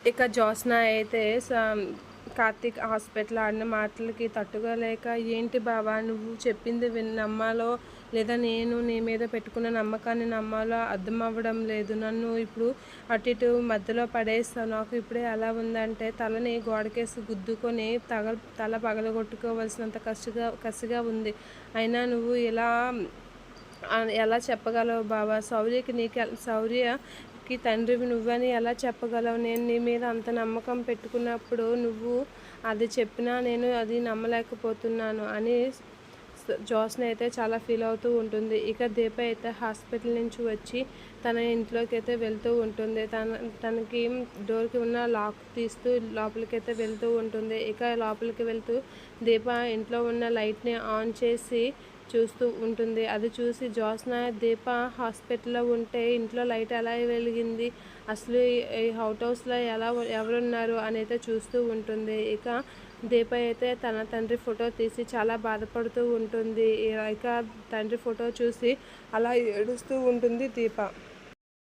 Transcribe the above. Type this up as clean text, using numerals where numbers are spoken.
ఇక జ్యోత్స్న అయితే కార్తీక్ హాస్పిటల్ ఆడిన మాటలకి తట్టుకోలేక, ఏంటి బావా నువ్వు చెప్పింది నమ్మాలో లేదా నేను నీ మీద పెట్టుకున్న నమ్మకాన్ని నమ్మాలో అర్థం అవ్వడం లేదు. నన్ను ఇప్పుడు అటు ఇటు మధ్యలో పడేస్తావు. నాకు ఇప్పుడే ఎలా ఉందంటే తలని గోడకేసి గుద్దుకొని తల పగలగొట్టుకోవాల్సినంత కసిగా ఉంది. అయినా నువ్వు ఇలా ఎలా చెప్పగలవు బావా? శౌర్యకి తండ్రివి నువ్వని ఎలా చెప్పగలవు? నేను నీ మీద అంత నమ్మకం పెట్టుకున్నప్పుడు నువ్వు అది చెప్పినా నేను అది నమ్మలేకపోతున్నాను అని జ్యోత్స్న అయితే చాలా ఫీల్ అవుతూ ఉంటుంది. ఇక దీప అయితే హాస్పిటల్ నుంచి వచ్చి తన ఇంట్లోకి అయితే వెళ్తూ ఉంటుంది. తనకి డోర్కి ఉన్న లాక్ తీస్తూ లోపలికైతే వెళ్తూ ఉంటుంది. ఇక లోపలికి వెళ్తూ దీప ఇంట్లో ఉన్న లైట్ని ఆన్ చేసి చూస్తూ ఉంటుంది. అది చూసి జ్యోత్స్న, దీప హాస్పిటల్లో ఉంటే ఇంట్లో లైట్ ఎలా వెలిగింది, అసలు ఈ హౌస్లో ఎవరున్నారు అని అయితే చూస్తూ ఉంటుంది. ఇక దీప అయితే తన తండ్రి ఫోటో తీసి చాలా బాధపడుతూ ఉంటుంది. ఇక తండ్రి ఫోటో చూసి అలా ఏడుస్తూ ఉంటుంది దీప.